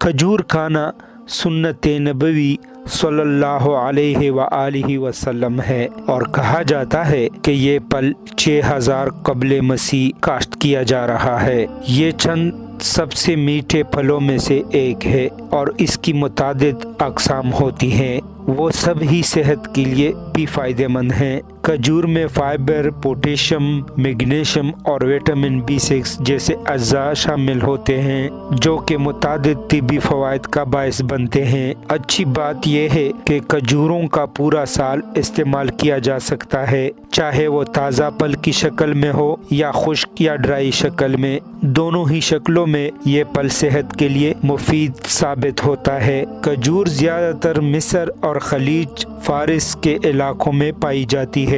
کھجور کھانا سنت نبوی صلی اللہ علیہ وآلہ وسلم ہے، اور کہا جاتا ہے کہ یہ پھل 6000 قبل مسیح کاشت کیا جا رہا ہے۔ یہ چند سب سے میٹھے پھلوں میں سے ایک ہے اور اس کی متعدد اقسام ہوتی ہیں۔ وہ سب ہی صحت کے لیے بھی فائدہ مند ہیں۔ کھجور میں فائبر، پوٹیشیم، میگنیشیم اور وٹامن B6 جیسے اجزاء شامل ہوتے ہیں جو کہ متعدد طبی فوائد کا باعث بنتے ہیں۔ اچھی بات یہ ہے کہ کھجوروں کا پورا سال استعمال کیا جا سکتا ہے، چاہے وہ تازہ پھل کی شکل میں ہو یا خشک یا ڈرائی شکل میں۔ دونوں ہی شکلوں میں یہ پھل صحت کے لیے مفید ثابت ہوتا ہے۔ کھجور زیادہ تر مصر اور خلیج فارس کے علاقوں میں پائی جاتی ہے۔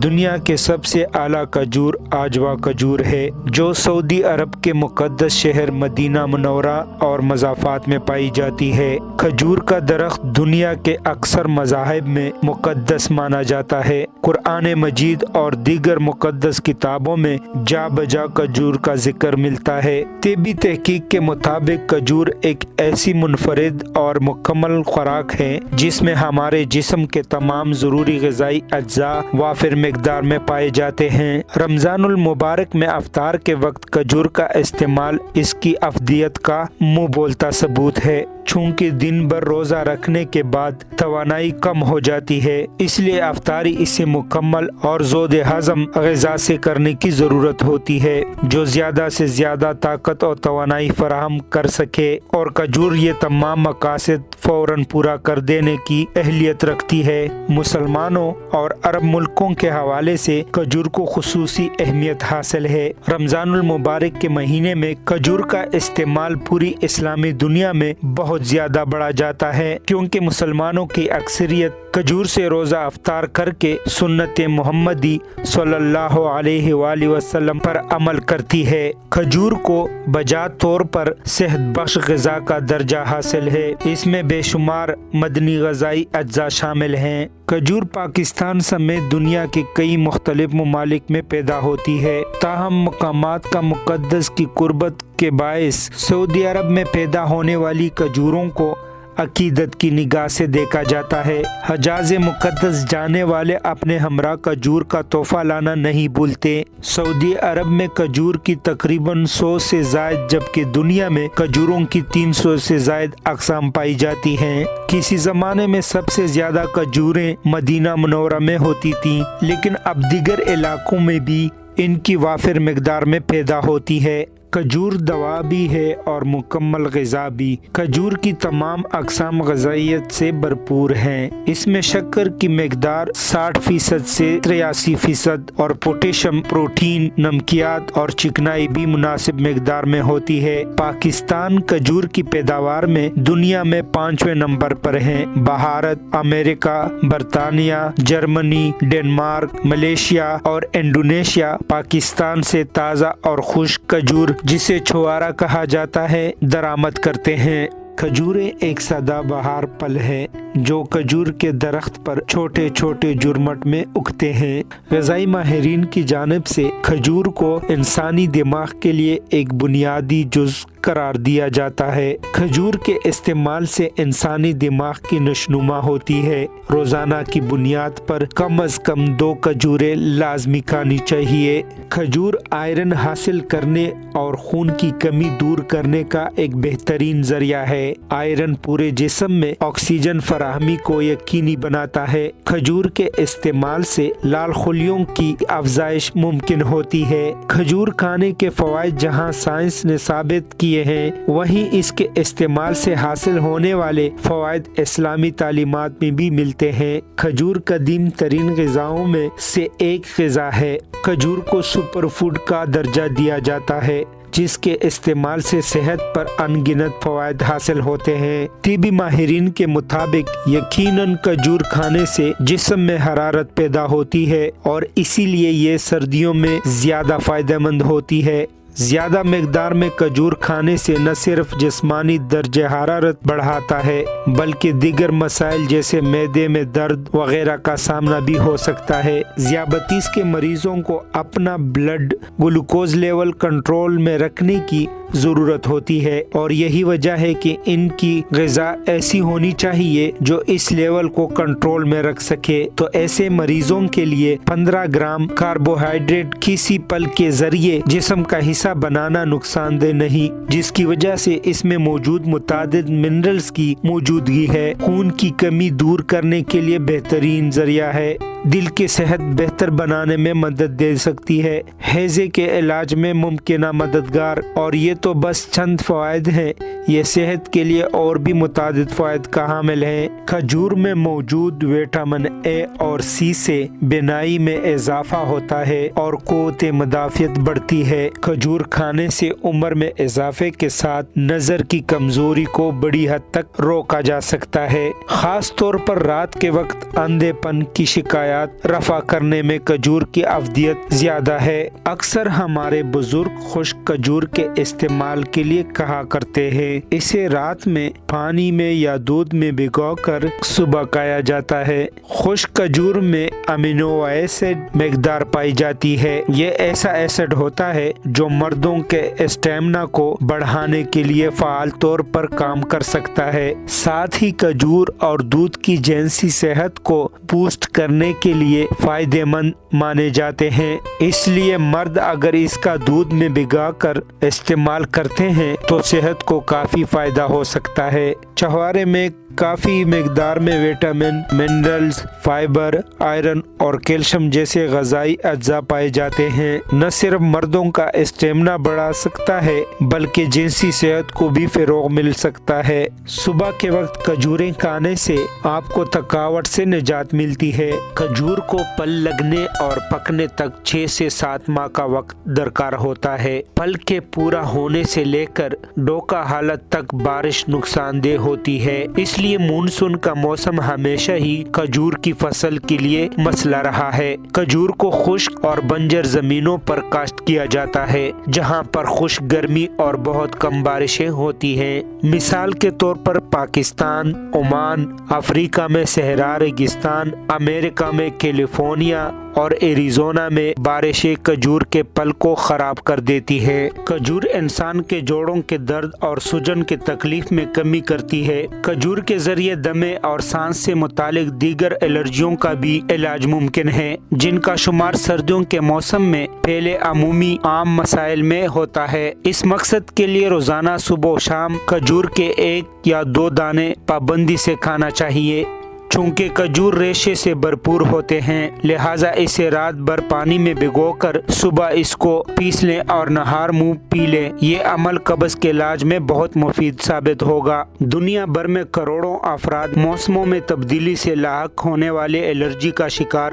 دنیا کے سب سے اعلیٰ کھجور آجوا کھجور ہے جو سعودی عرب کے مقدس شہر مدینہ منورہ اور مضافات میں پائی جاتی ہے۔ کھجور کا درخت دنیا کے اکثر مذاہب میں مقدس مانا جاتا ہے۔ قرآن مجید اور دیگر مقدس کتابوں میں جا بجا کھجور کا ذکر ملتا ہے۔ طبی تحقیق کے مطابق کھجور ایک ایسی منفرد اور مکمل خوراک ہے جس میں ہمارے جسم کے تمام ضروری غذائی اجزاء وافر مقدار میں پائے جاتے ہیں۔ رمضان المبارک میں افطار کے وقت کھجور کا استعمال اس کی افادیت کا منہ بولتا ثبوت ہے۔ چونکہ دن بھر روزہ رکھنے کے بعد توانائی کم ہو جاتی ہے، اس لیے افطاری اسے مکمل اور زود ہضم غذا سے کرنے کی ضرورت ہوتی ہے جو زیادہ سے زیادہ طاقت اور توانائی فراہم کر سکے، اور کھجور یہ تمام مقاصد فوراً پورا کر دینے کی اہلیت رکھتی ہے۔ مسلمانوں اور عرب ملکوں کے حوالے سے کھجور کو خصوصی اہمیت حاصل ہے۔ رمضان المبارک کے مہینے میں کھجور کا استعمال پوری اسلامی دنیا میں بہت زیادہ بڑھا جاتا ہے کیونکہ مسلمانوں کی اکثریت کھجور سے روزہ افطار کر کے سنت محمدی صلی اللہ علیہ وآلہ وسلم پر عمل کرتی ہے۔ کھجور کو بجات طور پر صحت بخش غذا کا درجہ حاصل ہے۔ اس میں بے شمار مدنی غذائی اجزاء شامل ہیں۔ کھجور پاکستان سمیت دنیا کے کئی مختلف ممالک میں پیدا ہوتی ہے، تاہم مقامات کا مقدس کی قربت کے باعث سعودی عرب میں پیدا ہونے والی کھجوروں کو عقیدت کی نگاہ سے دیکھا جاتا ہے۔ حجاز مقدس جانے والے اپنے ہمراہ کھجور کا تحفہ لانا نہیں بھولتے۔ سعودی عرب میں کھجور کی تقریباً 100 سے زائد جبکہ دنیا میں کھجوروں کی 300 سے زائد اقسام پائی جاتی ہیں۔ کسی زمانے میں سب سے زیادہ کھجوریں مدینہ منورہ میں ہوتی تھیں، لیکن اب دیگر علاقوں میں بھی ان کی وافر مقدار میں پیدا ہوتی ہے۔ کھجور دوا بھی ہے اور مکمل غذا بھی۔ کھجور کی تمام اقسام غذائیت سے بھرپور ہیں۔ اس میں شکر کی مقدار 60% سے 83% اور پوٹیشیم، پروٹین، نمکیات اور چکنائی بھی مناسب مقدار میں ہوتی ہے۔ پاکستان کھجور کی پیداوار میں دنیا میں 5ویں نمبر پر ہے۔ بھارت، امریکہ، برطانیہ، جرمنی، ڈنمارک، ملیشیا اور انڈونیشیا پاکستان سے تازہ اور خشک کھجور جسے چھوارا کہا جاتا ہے درآمد کرتے ہیں۔ کھجوریں ایک سدا بہار پھل ہے جو کھجور کے درخت پر چھوٹے چھوٹے جرمٹ میں اگتے ہیں۔ غذائی ماہرین کی جانب سے کھجور کو انسانی دماغ کے لیے ایک بنیادی جزو قرار دیا جاتا ہے۔ کھجور کے استعمال سے انسانی دماغ کی نشوونما ہوتی ہے۔ روزانہ کی بنیاد پر کم از کم 2 کھجوریں لازمی کھانی چاہیے۔ کھجور آئرن حاصل کرنے اور خون کی کمی دور کرنے کا ایک بہترین ذریعہ ہے۔ آئرن پورے جسم میں آکسیجن فراہمی کو یقینی بناتا ہے۔ کھجور کے استعمال سے لال خلیوں کی افزائش ممکن ہوتی ہے۔ کھجور کھانے کے فوائد جہاں سائنس نے ثابت کیے ہیں، وہیں اس کے استعمال سے حاصل ہونے والے فوائد اسلامی تعلیمات میں بھی ملتے ہیں۔ کھجور قدیم ترین غذاؤں میں سے ایک غذا ہے۔ کھجور کو سپر فوڈ کا درجہ دیا جاتا ہے جس کے استعمال سے صحت پر ان گنت فوائد حاصل ہوتے ہیں۔ طبی ماہرین کے مطابق یقیناً کھجور کھانے سے جسم میں حرارت پیدا ہوتی ہے اور اسی لیے یہ سردیوں میں زیادہ فائدہ مند ہوتی ہے۔ زیادہ مقدار میں کھجور کھانے سے نہ صرف جسمانی درجہ حرارت بڑھاتا ہے بلکہ دیگر مسائل جیسے معدے میں درد وغیرہ کا سامنا بھی ہو سکتا ہے۔ ذیابیطس کے مریضوں کو اپنا بلڈ گلوکوز لیول کنٹرول میں رکھنے کی ضرورت ہوتی ہے، اور یہی وجہ ہے کہ ان کی غذا ایسی ہونی چاہیے جو اس لیول کو کنٹرول میں رکھ سکے۔ تو ایسے مریضوں کے لیے 15 گرام کاربوہائیڈریٹ کسی پھل کے ذریعے جسم کا حصہ بنانا نقصان دہ نہیں، جس کی وجہ سے اس میں موجود متعدد منرلز کی موجودگی ہے، خون کی کمی دور کرنے کے لیے بہترین ذریعہ ہے، دل کی صحت بہتر بنانے میں مدد دے سکتی ہے، ہیضے کے علاج میں ممکنہ مددگار، اور یہ تو بس چند فوائد ہیں، یہ صحت کے لیے اور بھی متعدد فوائد کا حامل ہیں۔ کھجور میں موجود وٹامن اے اور سی سے بینائی میں اضافہ ہوتا ہے اور قوت مدافعت بڑھتی ہے۔ کھجور کھانے سے عمر میں اضافے کے ساتھ نظر کی کمزوری کو بڑی حد تک روکا جا سکتا ہے، خاص طور پر رات کے وقت اندھے پن کی شکایات رفع کرنے میں کھجور کی افادیت زیادہ ہے۔ اکثر ہمارے بزرگ خشک کھجور کے استعمال کے لیے کہا کرتے ہیں، اسے رات میں پانی میں یا دودھ میں بھگو کر صبح کھایا جاتا ہے۔ خشک کھجور میں امینو ایسڈ مقدار پائی جاتی ہے، یہ ایسا ایسڈ ہوتا ہے جو مردوں کے اسٹیمنا کو بڑھانے کے لیے فعال طور پر کام کر سکتا ہے، ساتھ ہی کھجور اور دودھ کی جنسی صحت کو بوسٹ کرنے کے لیے فائدہ مند مانے جاتے ہیں، اس لیے مرد اگر اس کا دودھ میں بھگا کر استعمال کرتے ہیں تو صحت کو کافی فائدہ ہو سکتا ہے۔ چھہوارے میں کافی مقدار میں وٹامن، منرلز، فائبر، آئرن اور کیلشیم جیسے غذائی اجزاء پائے جاتے ہیں، نہ صرف مردوں کا اسٹیمنا بڑھا سکتا ہے بلکہ جنسی صحت کو بھی فروغ مل سکتا ہے۔ صبح کے وقت کھجوریں کھانے سے آپ کو تھکاوٹ سے نجات ملتی ہے۔ کھجور کو پھل لگنے اور پکنے تک 6 سے 7 ماہ کا وقت درکار ہوتا ہے۔ پھل کے پورا ہونے سے لے کر ڈوکا حالت تک بارش نقصان دہ ہوتی ہے، اس لیے مونسون کا موسم ہمیشہ ہی کھجور کی فصل کے لیے مسئلہ رہا ہے۔ کھجور کو خشک اور بنجر زمینوں پر کاشت کیا جاتا ہے جہاں پر خشک گرمی اور بہت کم بارشیں ہوتی ہیں، مثال کے طور پر پاکستان، عمان، افریقہ میں صحرا ریگستان، امریکہ میں کیلیفورنیا اور ایریزونا میں بارشیں کھجور کے پھل کو خراب کر دیتی ہیں۔ کھجور انسان کے جوڑوں کے درد اور سوجن کی تکلیف میں کمی کرتی ہے۔ کھجور کے ذریعے دمے اور سانس سے متعلق دیگر الرجیوں کا بھی علاج ممکن ہے، جن کا شمار سردیوں کے موسم میں پھیلے عمومی عام مسائل میں ہوتا ہے۔ اس مقصد کے لیے روزانہ صبح و شام کھجور کے 1 یا 2 دانے پابندی سے کھانا چاہیے۔ چونکہ کھجور ریشے سے بھرپور ہوتے ہیں لہٰذا اسے رات بھر پانی میں بھگو کر صبح اس کو پیس لیں اور نہار منہ پی لیں، یہ عمل قبض کے علاج میں بہت مفید ثابت ہوگا۔ دنیا بھر میں کروڑوں افراد موسموں میں تبدیلی سے لاحق ہونے والے الرجی کا شکار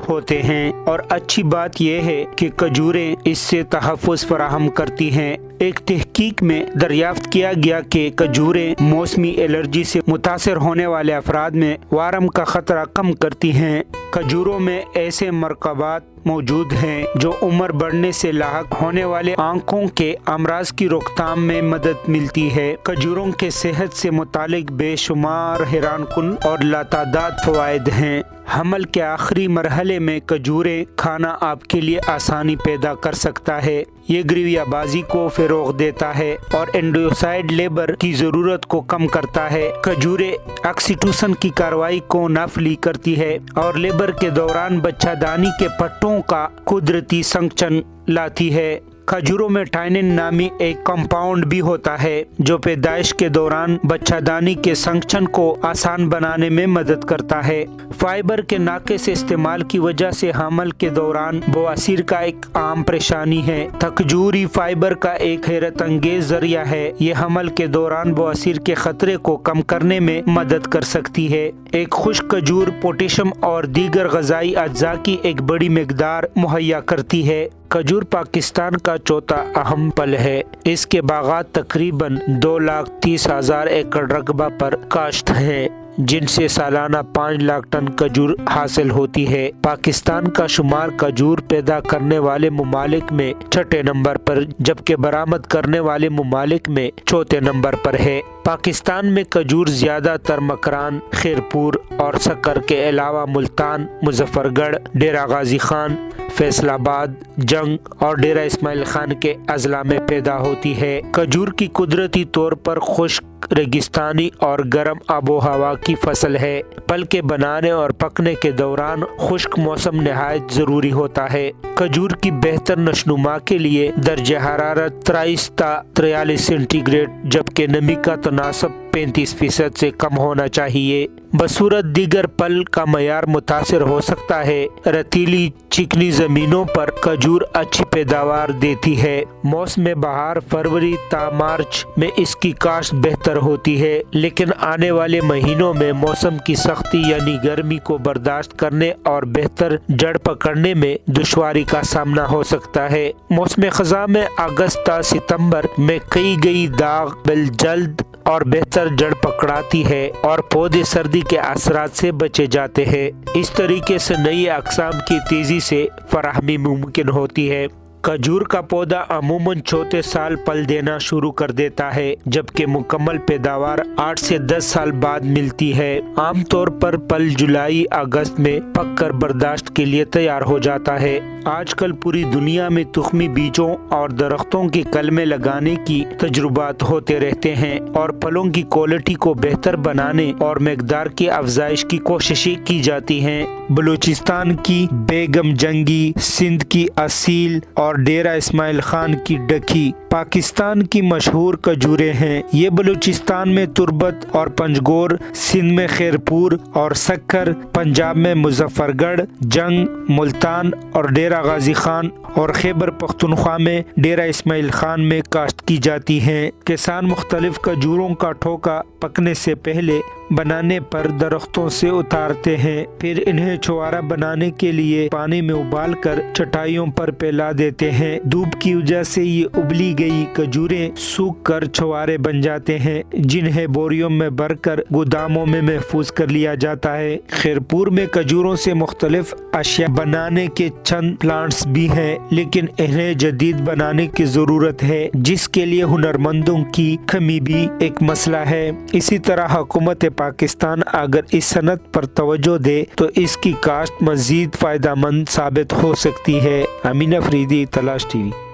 ہوتے ہیں، اور اچھی بات یہ ہے کہ کھجوریں اس سے تحفظ فراہم کرتی ہیں۔ ایک تحقیق میں دریافت کیا گیا کہ کھجوریں موسمی الرجی سے متاثر ہونے والے افراد میں وارم کا خطرہ کم کرتی ہیں۔ کھجوروں میں ایسے مرکبات موجود ہیں جو عمر بڑھنے سے لاحق ہونے والے آنکھوں کے امراض کی روک تھام میں مدد ملتی ہے۔ کھجوروں کے صحت سے متعلق بے شمار حیران کن اور لاتعداد فوائد ہیں۔ حمل کے آخری مرحلے میں کھجوریں کھانا آپ کے لیے آسانی پیدا کر سکتا ہے، یہ گریویا بازی کو فروغ دیتا ہے اور انڈوسائڈ لیبر کی ضرورت کو کم کرتا ہے۔ کھجوریں آکسیٹوسن کی کارروائی کو نافذ کرتی ہے اور لیبر کے دوران بچہ دانی کے پٹھوں کا قدرتی سنکچن لاتی ہے۔ کھجوروں میں ٹائنن نامی ایک کمپاؤنڈ بھی ہوتا ہے جو پیدائش کے دوران بچہ دانی کے سنکچن کو آسان بنانے میں مدد کرتا ہے۔ فائبر کے ناقص استعمال کی وجہ سے حمل کے دوران بواسیر کا ایک عام پریشانی ہے۔ کھجوری فائبر کا ایک حیرت انگیز ذریعہ ہے، یہ حمل کے دوران بواسیر کے خطرے کو کم کرنے میں مدد کر سکتی ہے۔ ایک خشک کھجور پوٹیشیم اور دیگر غذائی اجزاء کی ایک بڑی مقدار مہیا کرتی ہے۔ کھجور پاکستان کا چوتھا اہم پھل ہے، اس کے باغات تقریباً 2,30,000 ایکڑ رقبہ پر کاشت ہیں جن سے سالانہ 5 لاکھ ٹن کھجور حاصل ہوتی ہے۔ پاکستان کا شمار کھجور پیدا کرنے والے ممالک میں 6 نمبر پر جبکہ برآمد کرنے والے ممالک میں 4 نمبر پر ہے۔ پاکستان میں کھجور زیادہ تر مکران، خیرپور اور سکر کے علاوہ ملتان، مظفر گڑھ، ڈیرہ غازی خان، فیصل آباد، جنگ اور ڈیرہ اسماعیل خان کے اضلاع میں پیدا ہوتی ہے۔ کھجور کی قدرتی طور پر خشک، ریگستانی اور گرم آب و ہوا کی فصل ہے۔ پھل کے بنانے اور پکنے کے دوران خشک موسم نہایت ضروری ہوتا ہے۔ کھجور کی بہتر نشوونما کے لیے درجہ حرارت 23 تا 43 سینٹی گریڈ جبکہ نمی کا تناسب 35% سے کم ہونا چاہیے۔ بصورت دیگر پھل کا معیار متاثر ہو سکتا ہے۔ رتیلی چکنی زمینوں پر کھجور اچھی پیداوار دیتی ہے۔ موسم بہار فروری تا مارچ میں اس کی کاشت بہتر ہوتی ہے، لیکن آنے والے مہینوں میں موسم کی سختی یعنی گرمی کو برداشت کرنے اور بہتر جڑ پکڑنے میں دشواری کا سامنا ہو سکتا ہے۔ موسم خزاں میں اگست تا ستمبر میں کئی گئی داغ بل جلد اور بہتر جڑ پکڑاتی ہے اور پودے سردی کے اثرات سے بچے جاتے ہیں۔ اس طریقے سے نئی اقسام کی تیزی سے فراہمی ممکن ہوتی ہے۔ کھجور کا پودا عموماً چوتھے سال پھل دینا شروع کر دیتا ہے، جبکہ مکمل پیداوار 8 سے 10 سال بعد ملتی ہے۔ عام طور پر پھل جولائی اگست میں پک کر برداشت کے لیے تیار ہو جاتا ہے۔ آج کل پوری دنیا میں تخمی بیجوں اور درختوں کی کلمیں لگانے کی تجربات ہوتے رہتے ہیں اور پھلوں کی کوالٹی کو بہتر بنانے اور مقدار کی افزائش کی کوششیں کی جاتی ہیں۔ بلوچستان کی بیگم جنگی، سندھ کی اصیل اور ڈیرہ اسماعیل خان کی ڈکی پاکستان کی مشہور کھجوریں ہیں۔ یہ بلوچستان میں تربت اور پنجگور، سندھ میں خیرپور اور سکر، پنجاب میں مظفر گڑھ، جنگ، ملتان اور ڈیرہ غازی خان اور خیبر پختونخوا میں ڈیرہ اسماعیل خان میں کاشت کی جاتی ہیں۔ کسان مختلف کھجوروں کا ٹھوکا پکنے سے پہلے بنانے پر درختوں سے اتارتے ہیں، پھر انہیں چھوارا بنانے کے لیے پانی میں ابال کر چٹائیوں پر پھیلا دیتے ہیں۔ دھوپ کی وجہ سے یہ ابلی گئی کھجوریں سوکھ کر چھوارے بن جاتے ہیں، جنہیں بوریوں میں بھر کر گوداموں میں محفوظ کر لیا جاتا ہے۔ خیرپور میں کھجوروں سے مختلف اشیاء بنانے کے چند پلانٹس بھی ہیں، لیکن انہیں جدید بنانے کی ضرورت ہے، جس کے لیے ہنرمندوں کی کمی بھی ایک مسئلہ ہے۔ اسی طرح حکومت پاکستان اگر اس صنعت پر توجہ دے تو اس کی کاشت مزید فائدہ مند ثابت ہو سکتی ہے۔ امین افریدی، تلاش ٹی وی۔